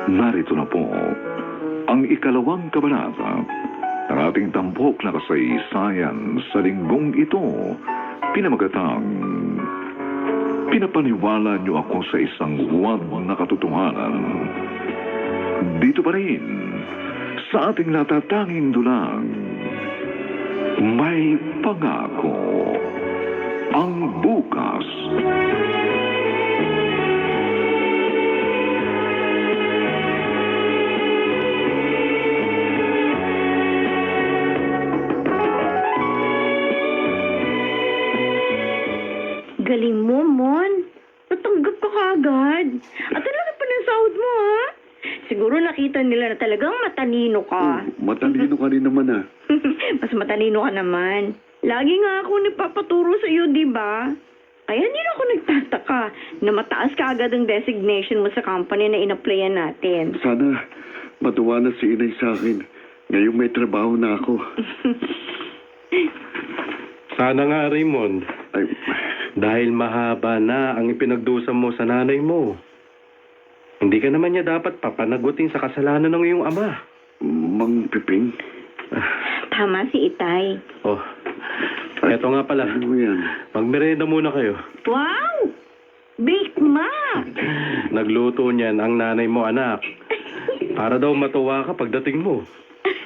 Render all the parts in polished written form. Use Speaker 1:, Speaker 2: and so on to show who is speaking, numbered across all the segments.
Speaker 1: Narito na po ang ikalawang kabanata ng ating tampok na kasaysayan sa linggong ito, pinamagatang Pinapaniwala niyo ako sa isang huwad na katotohanan. Dito pa rin sa ating natatanging dulang, may pangako ang bukas.
Speaker 2: Galing mo, Mon. Natanggap ka kaagad. At talaga pa ng sahod mo, ha? Siguro nakita nila na talagang matalino ka.
Speaker 3: Matalino ka rin naman ah.
Speaker 2: Mas matalino ka naman. Lagi nga ako nagpapaturo sa iyo, di ba? Kaya hindi na ako nagtataka na mataas ka agad ang designation mo sa company na in-applyan natin.
Speaker 3: Sana matuwa na si Inay sa akin. Ngayong may trabaho na ako.
Speaker 4: Sana nga, Raymond.
Speaker 3: Ay,
Speaker 4: Dahil mahaba na ang ipinagdusa mo sa nanay mo. Hindi ka naman niya dapat papanagutin sa kasalanan ng iyong ama.
Speaker 3: Mang Piping.
Speaker 2: Tama si Itay.
Speaker 4: Oh, eto nga pala.
Speaker 3: Ano yan?
Speaker 4: Magmerenda muna kayo.
Speaker 2: Wow! Bake Ma!
Speaker 4: Nagluto niyan ang nanay mo, anak. Para daw matuwa ka pagdating mo.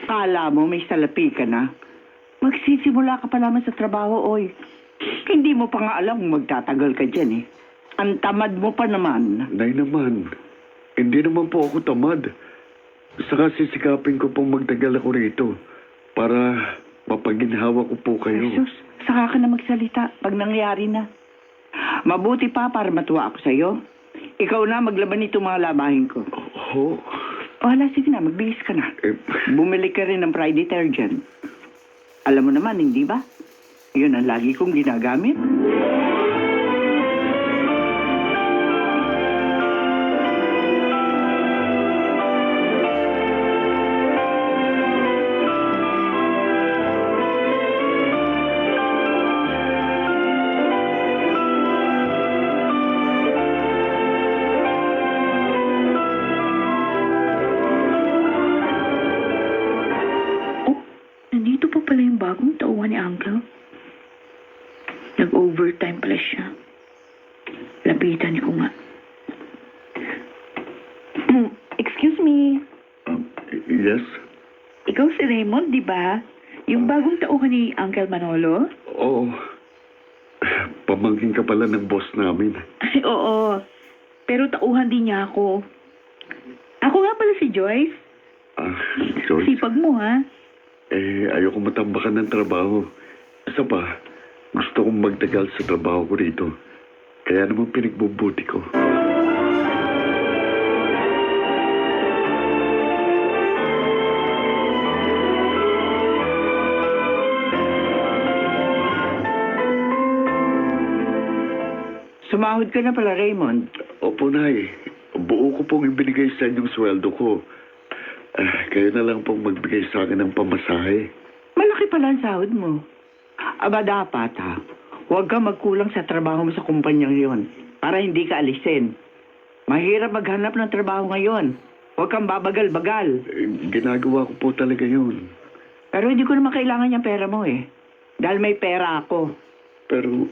Speaker 5: Kala mo may salapi ka na? Magsisimula ka pa naman sa trabaho, oy. Hindi mo pa nga alam kung magtatagal ka dyan, eh. Ang tamad mo pa naman.
Speaker 3: Nay naman. Hindi naman po ako tamad. Saka sisikapin ko pong magtagal ako rito para mapaginhawa ko po kayo.
Speaker 5: Jesus, saka ka na magsalita pag nangyari na. Mabuti pa para matuwa ako sa'yo. Ikaw na maglaban nito mga labahin ko.
Speaker 3: Ho?
Speaker 5: O hala, sige na, magbihis ka na. Bumili ka rin ng Pride detergent. Alam mo naman, hindi ba? Yun ang lagi kong ginagamit.
Speaker 2: Nandito pa pala yung bagong tauhan ni Uncle. Nag-overtime pala siya. Lapitan ko nga. Excuse me.
Speaker 3: Yes?
Speaker 2: Ikaw si Raymond, di ba? Yung bagong tauhan ni Uncle Manolo?
Speaker 3: Oo. Pamangkin ka pala ng boss namin.
Speaker 2: Ay, oo. Pero tauhan din niya ako. Ako nga pala si Joyce.
Speaker 3: Joyce?
Speaker 2: Sipag mo, ha?
Speaker 3: Ayoko matambakan ng trabaho. Isa pa, gusto kong magtagal sa trabaho ko rito. Kaya naman pinagbubuti ko.
Speaker 5: Sumahod ka na pala, Raymond.
Speaker 3: Opo, Nay. Buo ko pong ibinigay sa inyong sweldo ko. Kayo na lang pong magbigay sa akin ng pamasahe.
Speaker 5: Malaki pala ang sahod mo. Aba dapat, ha? Huwag ka magkulang sa trabaho mo sa kumpanyang yon para hindi ka alisin. Mahirap maghanap ng trabaho ngayon. Huwag kang babagal-bagal.
Speaker 3: Ginagawa ko po talaga yun.
Speaker 5: Pero hindi ko naman kailangan yung pera mo, eh. Dahil may pera ako.
Speaker 3: Pero,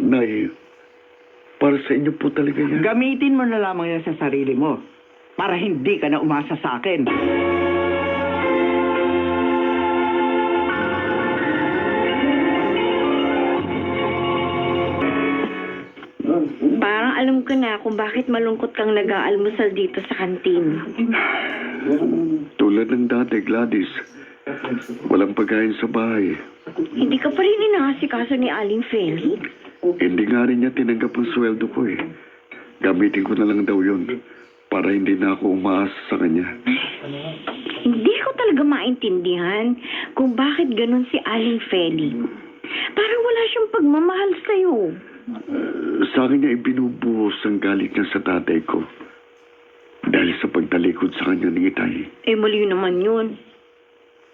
Speaker 3: Nay, para sa inyo po talaga yan.
Speaker 5: Gamitin mo na lamang yan sa sarili mo para hindi ka na umasa sa akin.
Speaker 2: Parang alam ko na kung bakit malungkot kang nag-aalmusal dito sa kantin.
Speaker 3: Tulad ng dati, Gladys. Walang pagkain sa bahay.
Speaker 2: Hindi ka pa rin inaasikaso ni Aling Feli?
Speaker 3: Hindi nga rin niya tinanggap ang sweldo ko eh. Gamitin ko na lang daw yun para hindi na ako umaasa sa kanya.
Speaker 2: Hindi ko talaga maintindihan kung bakit ganun si Aling Feli. Parang wala siyang pagmamahal sa'yo.
Speaker 3: Sa akin niya ibinubuhos ang galit niya sa tatay ko. Dahil sa pagtalikod sa kanya ni Itay.
Speaker 2: Eh, mali naman yun.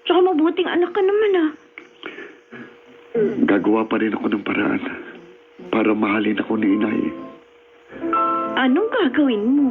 Speaker 2: Tsaka mabuting anak ka naman, ah.
Speaker 3: Gagawa pa rin ako ng paraan para mahalin ako ni Inay.
Speaker 2: Anong gagawin mo?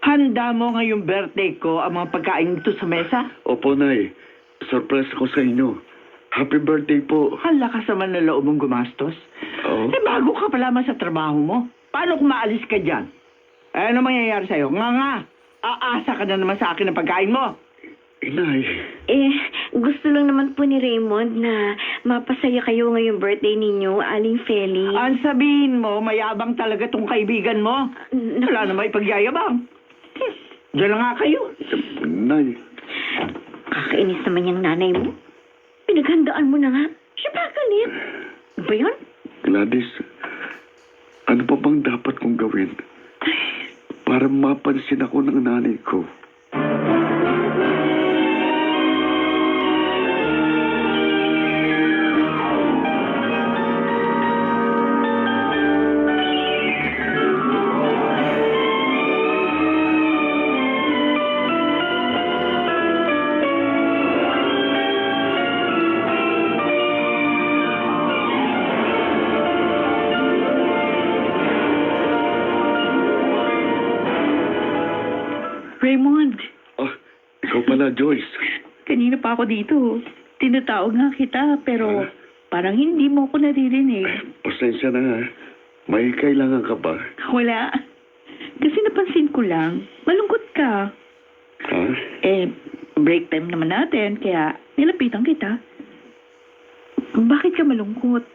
Speaker 5: Handa mo ngayong birthday ko ang mga pagkain dito sa mesa?
Speaker 3: Opo, Nay. Surprise ko sa inyo. Happy birthday po.
Speaker 5: Hala ka sa manloloob mong gumastos.
Speaker 3: Oo.
Speaker 5: Eh, bago ka pa lamang sa trabaho mo. Paano kung maalis ka dyan? Eh, ano mangyayari sa'yo? Nga. Aasa ka na naman sa akin ng pagkain mo.
Speaker 3: Inay.
Speaker 2: Gusto lang naman po ni Raymond na mapasaya kayo ngayong birthday ninyo, Aling Feli.
Speaker 5: Ang sabihin mo, mayabang talaga tong kaibigan mo. Wala na may pagyayabang. Diyan na nga kayo.
Speaker 3: Nay.
Speaker 2: Kakainis naman yung nanay mo. Pinaghandaan mo na nga. Siya ba galit? Ano ba yun?
Speaker 3: Gladys, ano pa bang dapat kong gawin para mapansin ako ng nanay ko?
Speaker 6: Raymond,
Speaker 3: Ah, ikaw pala, Joyce.
Speaker 6: kanina pa ako dito. Tinatawag nga kita, pero
Speaker 3: Ah?
Speaker 6: parang hindi mo ako naririnig.
Speaker 3: Pasensya na ha. May kailangan ka ba?
Speaker 6: Wala. Kasi napansin ko lang, malungkot ka.
Speaker 3: Ha?
Speaker 6: Eh, break time naman natin, kaya nilapitan kita. Bakit ka malungkot?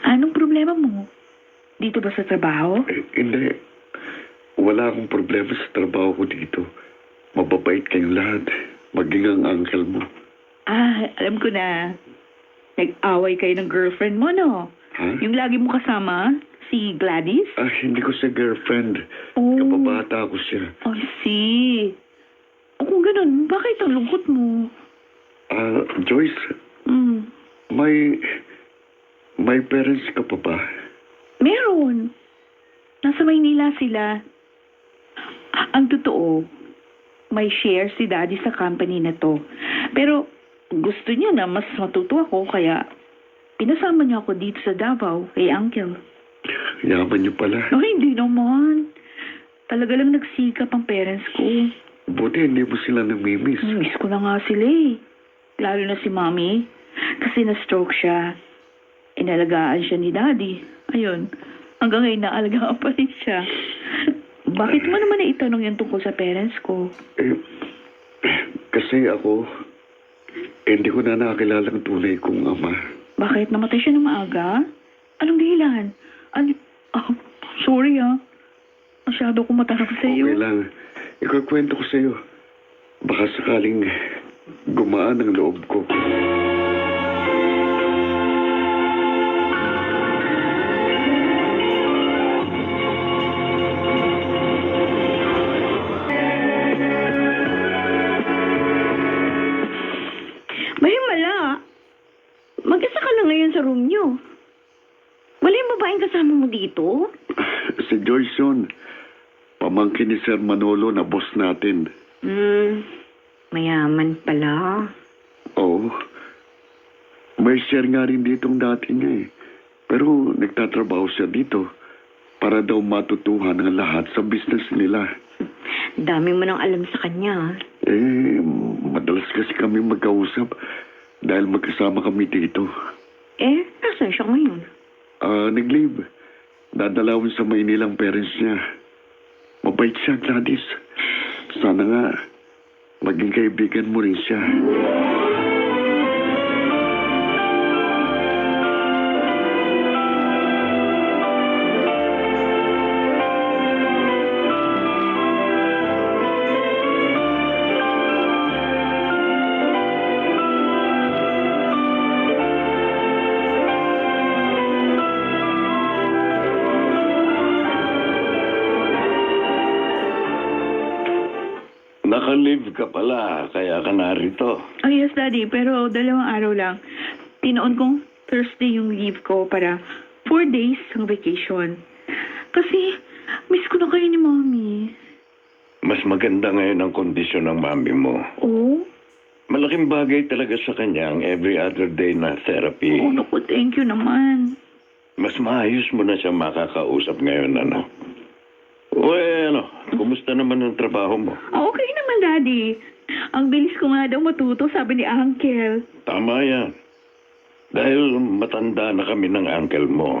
Speaker 6: Anong problema mo? Dito ba sa trabaho?
Speaker 3: Hindi. Wala akong problema sa trabaho ko dito. Mababait kayong lahat. Maging ang uncle mo.
Speaker 6: Ah, alam ko na. Nag-away kayo ng girlfriend mo, no?
Speaker 3: Ha?
Speaker 6: Yung lagi mo kasama, si Gladys?
Speaker 3: Ah, hindi ko siya girlfriend.
Speaker 6: Oh.
Speaker 3: Kababata ko siya.
Speaker 6: I see. O kung ganun, bakit ang lungkot mo?
Speaker 3: Ah, Joyce,
Speaker 6: Hmm,
Speaker 3: may parents ka pa ba?
Speaker 6: meron. Nasa Maynila sila. Ang totoo, may share si Daddy sa company na to. Pero gusto niya na mas matuto ako, kaya pinasama niya ako dito sa Davao kay Uncle.
Speaker 3: Yaman niyo pala.
Speaker 6: No, hindi naman. Talaga lang nagsikap ang parents ko.
Speaker 3: Buti hindi mo sila namimiss.
Speaker 6: Miss ko na nga sila eh. Lalo na si Mommy. Kasi na-stroke siya. Inalagaan siya ni Daddy. Ayun. Hanggang ngayon naalagaan pa rin siya. Bakit mo naman naitanong yung tungkol sa parents ko?
Speaker 3: Eh, kasi ako, hindi ko na nakakilala ang tunay kong ama.
Speaker 6: Bakit namatay siya ng maaga? Anong dahilan? Sorry ah. Masyado ko matanong sa iyo.
Speaker 3: Okay lang. Ikakwento ko sa iyo. Baka sakaling gumaan ang loob ko.
Speaker 2: Mahimala. Mag-isa ka na ngayon sa room nyo. Wala yung babaeng kasama mo dito?
Speaker 3: Si Joyce yun. Pamangkin ni Sir Manolo na boss natin.
Speaker 2: Mayaman pala.
Speaker 3: Oo. May share nga rin ditong dati niya eh. Pero nagtatrabaho siya dito para daw matutuhan ang lahat sa business nila.
Speaker 2: Dami mo nang alam sa kanya.
Speaker 3: Eh, madalas kasi kami magkausap dahil magkasama kami dito.
Speaker 2: Nasaan siya ngayon?
Speaker 3: Nag-leave. Dadalawin sa Maynila ang parents niya. Mabait siya, Gladys. Sana nga, maging kaibigan mo rin siya.
Speaker 7: Naka-leave ka pala, kaya ka narito.
Speaker 6: Oh yes, Daddy. Pero 2 araw lang. Tinoon kong Thursday yung leave ko para 4 days ang vacation. Kasi miss ko na kayo ni Mommy.
Speaker 7: Mas maganda ngayon ang kondisyon ng mami mo.
Speaker 6: Oh?
Speaker 7: Malaking bagay talaga sa kanya ang every other day na therapy.
Speaker 6: Oh, naku, thank you naman.
Speaker 7: Mas maayos mo na siya makakausap ngayon, ano? O ano, kumusta naman ang trabaho mo?
Speaker 6: Okay naman, Daddy. Ang bilis ko nga daw matuto, sabi ni Uncle.
Speaker 7: Tama yan. Dahil matanda na kami ng uncle mo.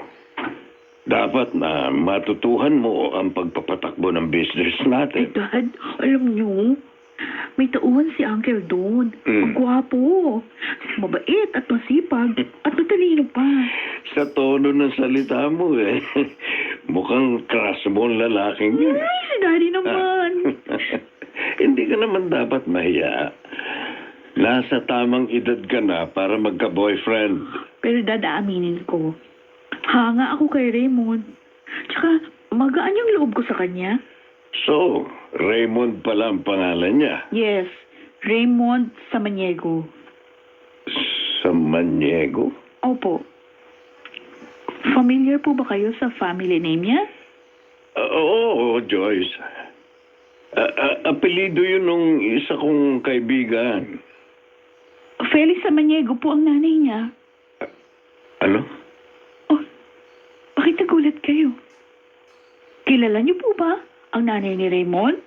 Speaker 7: Dapat na matutuhan mo ang pagpapatakbo ng business
Speaker 6: Eh,
Speaker 7: natin.
Speaker 6: Dad, alam niyo, may tauhan si Uncle doon. Ang gwapo. Mabait at masipag at matalino pa.
Speaker 7: Sa tono ng salita mo mukhang crush mo ang lalaking yun.
Speaker 6: Ay, si Daddy naman.
Speaker 7: Hindi ka naman dapat mahiya. Nasa tamang edad ka na para magka-boyfriend.
Speaker 6: Pero Dad, aaminin ko, hanga ako kay Raymond. Tsaka, magaan yung loob ko sa kanya.
Speaker 7: So, Raymond pala ang pangalan niya.
Speaker 6: Yes, Raymond Samaniego.
Speaker 7: Samaniego?
Speaker 6: Opo. Familiar po ba kayo sa family name niya?
Speaker 7: Oo, Joyce. Apelido yun nung isa kong kaibigan.
Speaker 6: Felix Samaniego po ang nanay niya.
Speaker 7: Ano?
Speaker 6: Oh, bakit nagulat kayo? Kilala niyo po ba ang nanay ni Raymond?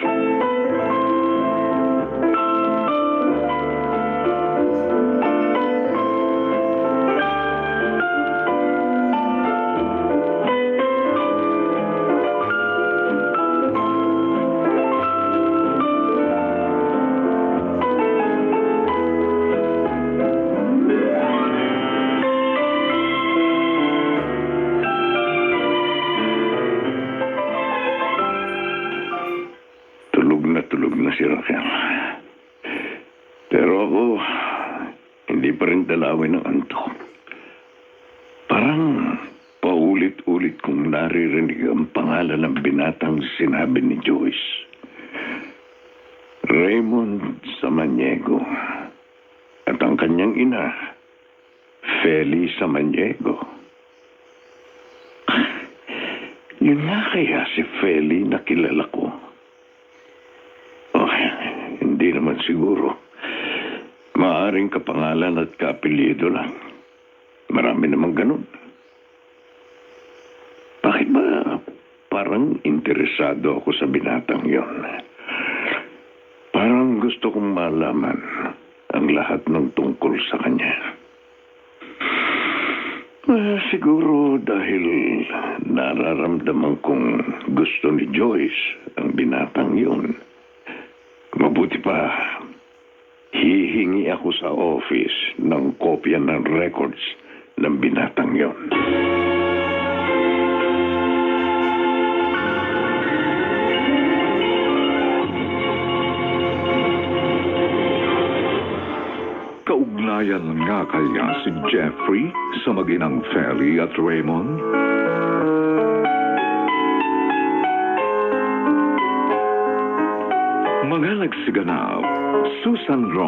Speaker 7: Tulog na si Raquel. Pero ako, hindi pa rin dalawin ng antok. Parang paulit-ulit kong naririnig ang pangalan ng binatang sinabi ni Joyce. Raymond Samaniego. At ang kanyang ina, Feli Samaniego. Yun nga kaya si Feli na kilala ko. Hindi naman siguro. Maaring kapangalan at kaapelyido lang. Marami namang ganun. Bakit ba parang interesado ako sa binatang yon? Parang gusto kong malaman ang lahat ng tungkol sa kanya. Siguro dahil nararamdaman kong gusto ni Joyce ang binatang yon. Mabuti pa, hihingi ako sa office ng kopya ng records ng binatang yon.
Speaker 1: Kaugnayan nga kaya si Jeffrey sa mag-inang Feli at Raymond? Mga nagsiganap, Susan Ron